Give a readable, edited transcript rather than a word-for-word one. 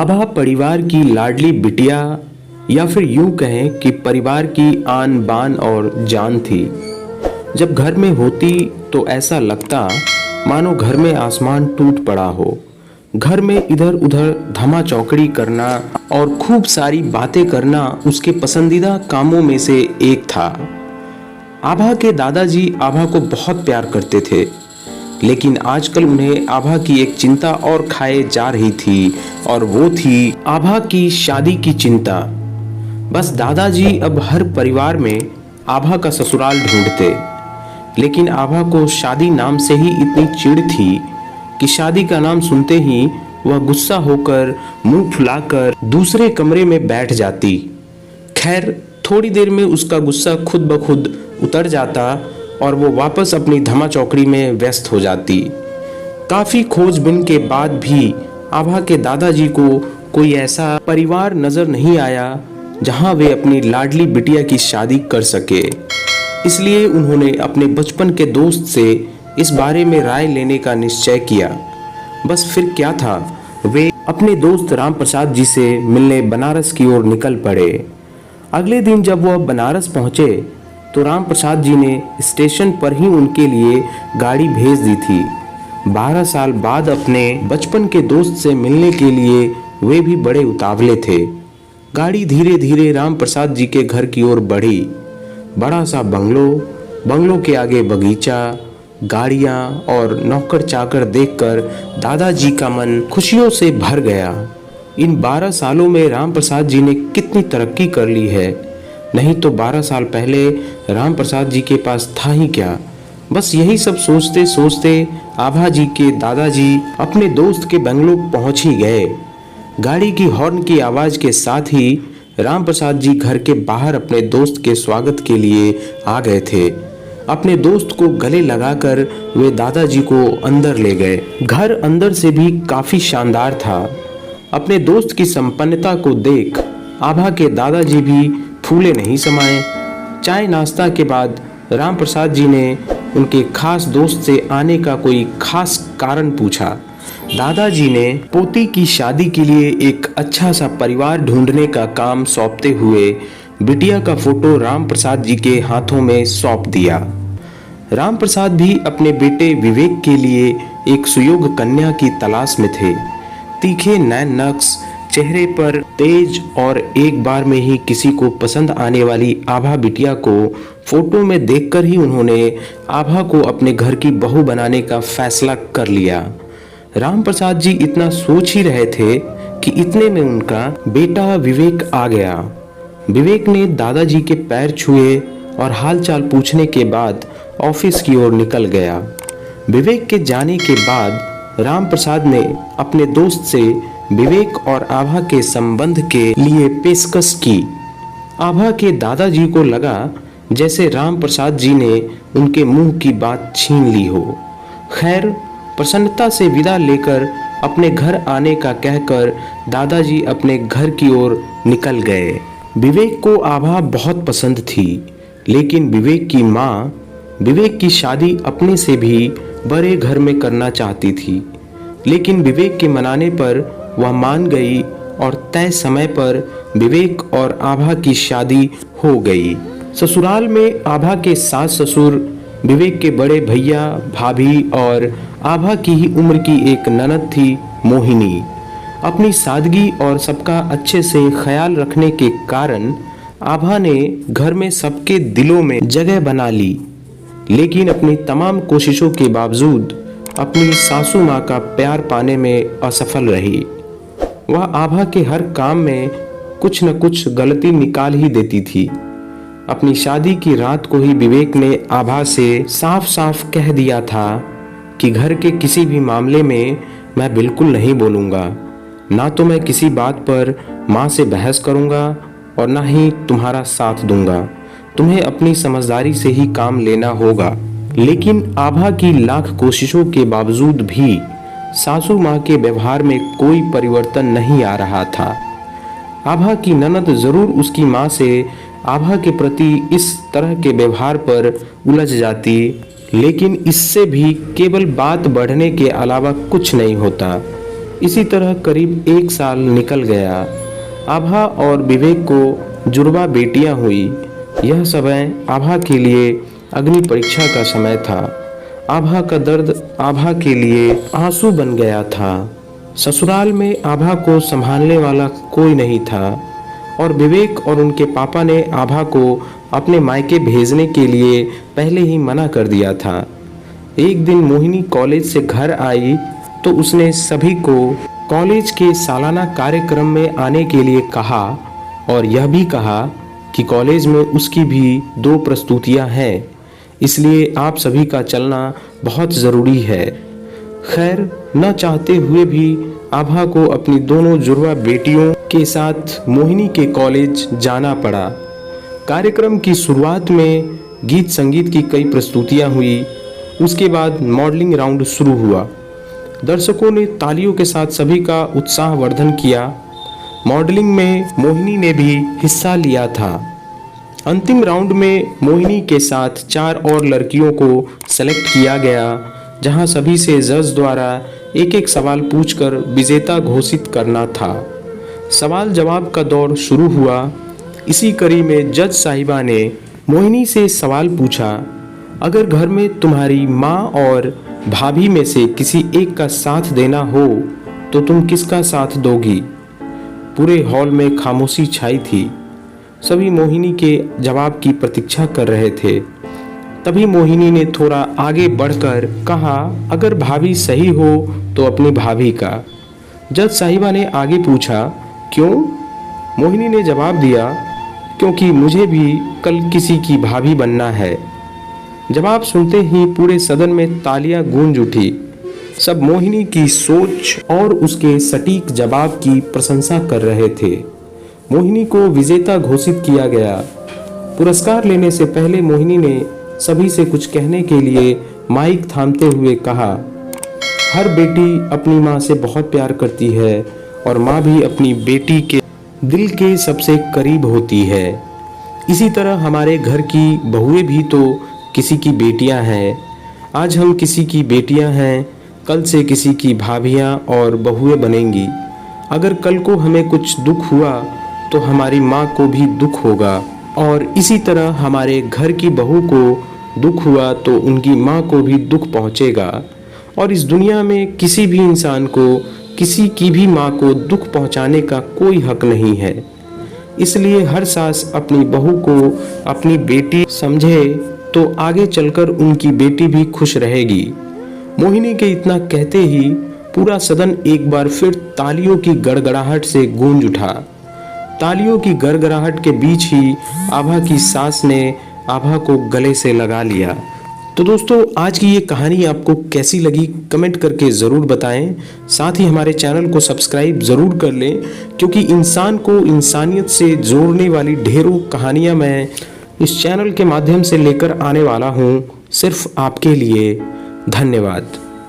आभा परिवार की लाडली बिटिया या फिर यूं कहें कि परिवार की आन बान और जान थी। जब घर में होती तो ऐसा लगता मानो घर में आसमान टूट पड़ा हो। घर में इधर उधर धमा चौकड़ी करना और खूब सारी बातें करना उसके पसंदीदा कामों में से एक था। आभा के दादाजी आभा को बहुत प्यार करते थे, लेकिन आजकल उन्हें आभा की एक चिंता और खाए जा रही थी, और वो थी आभा की शादी की चिंता। बस दादाजी अब हर परिवार में आभा का ससुराल ढूंढते, लेकिन आभा को शादी नाम से ही इतनी चिढ़ थी कि शादी का नाम सुनते ही वह गुस्सा होकर मुंह फुलाकर दूसरे कमरे में बैठ जाती। खैर, थोड़ी देर में उसका गुस्सा खुद ब खुद उतर जाता और वो वापस अपनी धमा चौकड़ी में व्यस्त हो जाती। काफी खोजबीन के बाद भी आभा के दादाजी को कोई ऐसा परिवार नजर नहीं आया जहां वे अपनी लाडली बिटिया की शादी कर सके। इसलिए उन्होंने अपने बचपन के दोस्त से इस बारे में राय लेने का निश्चय किया। बस फिर क्या था, वे अपने दोस्त राम प्रसाद जी से मिलने बनारस की ओर निकल पड़े। अगले दिन जब वह बनारस पहुंचे तो राम प्रसाद जी ने स्टेशन पर ही उनके लिए गाड़ी भेज दी थी। 12 साल बाद अपने बचपन के दोस्त से मिलने के लिए वे भी बड़े उतावले थे। गाड़ी धीरे धीरे राम प्रसाद जी के घर की ओर बढ़ी। बड़ा सा बंगलो के आगे बगीचा, गाड़ियां और नौकर चाकर देखकर दादाजी का मन खुशियों से भर गया। इन 12 सालों में राम प्रसाद जी ने कितनी तरक्की कर ली है। नहीं तो 12 साल पहले राम प्रसाद जी के पास था ही क्या। बस यही सब सोचते सोचते आभा जी के दादाजी अपने दोस्त के बंगलो पहुंच ही गए। गाड़ी की हॉर्न की आवाज के साथ ही राम प्रसाद जी घर के बाहर अपने दोस्त के स्वागत के लिए आ गए थे। अपने दोस्त को गले लगाकर वे दादाजी को अंदर ले गए। घर अंदर से भी काफी शानदार था। अपने दोस्त की संपन्नता को देख आभा के दादाजी भी फूले नहीं समाये। चाय नाश्ता के बाद राम प्रसाद जी ने उनके खास दोस्त से आने का कोई खास कारण पूछा। दादाजी ने पोती की शादी के लिए एक अच्छा सा परिवार ढूंढने का काम सौंपते हुए बिटिया का फोटो राम प्रसाद जी के हाथों में सौंप दिया। राम प्रसाद भी अपने बेटे विवेक के लिए एक सुयोग्य कन्या की तलाश में थे। तीखे नैन नक्श, चेहरे पर तेज और एक बार में ही किसी को पसंद आने वाली आभा बिटिया को फोटो में देखकर ही उन्होंने आभा को अपने घर की बहू बनाने का फैसला कर लिया। राम प्रसाद जी इतना सोच ही रहे थे कि इतने में उनका बेटा विवेक आ गया। विवेक ने दादाजी के पैर छुए और हालचाल पूछने के बाद ऑफिस की ओर निकल गया। विवेक के जाने के बाद राम प्रसाद ने अपने दोस्त से विवेक और आभा के संबंध के लिए पेशकश की। आभा के दादाजी को लगा जैसे राम प्रसाद जी ने उनके मुंह की बात छीन ली हो। खैर, प्रसन्नता से विदा लेकर अपने घर आने का कहकर दादाजी अपने घर की ओर निकल गए। विवेक को आभा बहुत पसंद थी, लेकिन विवेक की माँ विवेक की शादी अपने से भी बड़े घर में करना चाहती थी। लेकिन विवेक के मनाने पर वह मान गई और तय समय पर विवेक और आभा की शादी हो गई। ससुराल में आभा के सास ससुर, विवेक के बड़े भैया भाभी और आभा की ही उम्र की एक ननद थी मोहिनी। अपनी सादगी और सबका अच्छे से ख्याल रखने के कारण आभा ने घर में सबके दिलों में जगह बना ली, लेकिन अपनी तमाम कोशिशों के बावजूद अपनी सासू माँ का प्यार पाने में असफल रही। वह आभा के हर काम में कुछ न कुछ गलती निकाल ही देती थी। अपनी शादी की रात को ही विवेक ने आभा से साफ साफ कह दिया था कि घर के किसी भी मामले में मैं बिल्कुल नहीं बोलूँगा। ना तो मैं किसी बात पर माँ से बहस करूँगा और ना ही तुम्हारा साथ दूंगा। तुम्हें अपनी समझदारी से ही काम लेना होगा। लेकिन आभा की लाख कोशिशों के बावजूद भी सासू माँ के व्यवहार में कोई परिवर्तन नहीं आ रहा था। आभा की ननद जरूर उसकी माँ से आभा के प्रति इस तरह के व्यवहार पर उलझ जाती, लेकिन इससे भी केवल बात बढ़ने के अलावा कुछ नहीं होता। इसी तरह करीब 1 साल निकल गया। आभा और विवेक को जुड़वा बेटियां हुई। यह समय आभा के लिए अग्नि परीक्षा का समय था। आभा का दर्द आभा के लिए आंसू बन गया था। ससुराल में आभा को संभालने वाला कोई नहीं था और विवेक और उनके पापा ने आभा को अपने मायके भेजने के लिए पहले ही मना कर दिया था। एक दिन मोहिनी कॉलेज से घर आई तो उसने सभी को कॉलेज के सालाना कार्यक्रम में आने के लिए कहा और यह भी कहा कि कॉलेज में उसकी भी 2 प्रस्तुतियां हैं, इसलिए आप सभी का चलना बहुत ज़रूरी है। खैर, न चाहते हुए भी आभा को अपनी दोनों जुड़वा बेटियों के साथ मोहिनी के कॉलेज जाना पड़ा। कार्यक्रम की शुरुआत में गीत संगीत की कई प्रस्तुतियां हुई। उसके बाद मॉडलिंग राउंड शुरू हुआ। दर्शकों ने तालियों के साथ सभी का उत्साहवर्धन किया। मॉडलिंग में मोहिनी ने भी हिस्सा लिया था। अंतिम राउंड में मोहिनी के साथ 4 और लड़कियों को सेलेक्ट किया गया, जहां सभी से जज द्वारा एक एक सवाल पूछकर विजेता घोषित करना था। सवाल जवाब का दौर शुरू हुआ। इसी कड़ी में जज साहिबा ने मोहिनी से सवाल पूछा, अगर घर में तुम्हारी माँ और भाभी में से किसी एक का साथ देना हो तो तुम किसका साथ दोगी? पूरे हॉल में खामोशी छाई थी। सभी मोहिनी के जवाब की प्रतीक्षा कर रहे थे। तभी मोहिनी ने थोड़ा आगे बढ़कर कहा, अगर भाभी सही हो तो अपनी भाभी का। जज साहिबा ने आगे पूछा, क्यों? मोहिनी ने जवाब दिया, क्योंकि मुझे भी कल किसी की भाभी बनना है। जवाब सुनते ही पूरे सदन में तालियां गूंज उठी। सब मोहिनी की सोच और उसके सटीक जवाब की प्रशंसा कर रहे थे। मोहिनी को विजेता घोषित किया गया। पुरस्कार लेने से पहले मोहिनी ने सभी से कुछ कहने के लिए माइक थामते हुए कहा, हर बेटी अपनी माँ से बहुत प्यार करती है और माँ भी अपनी बेटी के दिल के सबसे करीब होती है। इसी तरह हमारे घर की बहुएं भी तो किसी की बेटियां हैं। आज हम किसी की बेटियां हैं, कल से किसी की भाभियां और बहुएं बनेंगी। अगर कल को हमें कुछ दुख हुआ तो हमारी माँ को भी दुख होगा और इसी तरह हमारे घर की बहू को दुख हुआ तो उनकी माँ को भी दुख पहुँचेगा और इस दुनिया में किसी भी इंसान को किसी की भी माँ को दुख पहुँचाने का कोई हक नहीं है। इसलिए हर सास अपनी बहू को अपनी बेटी समझे तो आगे चलकर उनकी बेटी भी खुश रहेगी। मोहिनी के इतना कहते ही पूरा सदन एक बार फिर तालियों की गड़गड़ाहट से गूंज उठा। तालियों की गड़गड़ाहट के बीच ही आभा की सास ने आभा को गले से लगा लिया। तो दोस्तों, आज की ये कहानी आपको कैसी लगी कमेंट करके ज़रूर बताएं। साथ ही हमारे चैनल को सब्सक्राइब ज़रूर कर लें, क्योंकि इंसान को इंसानियत से जोड़ने वाली ढेरों कहानियां मैं इस चैनल के माध्यम से लेकर आने वाला हूं, सिर्फ आपके लिए। धन्यवाद।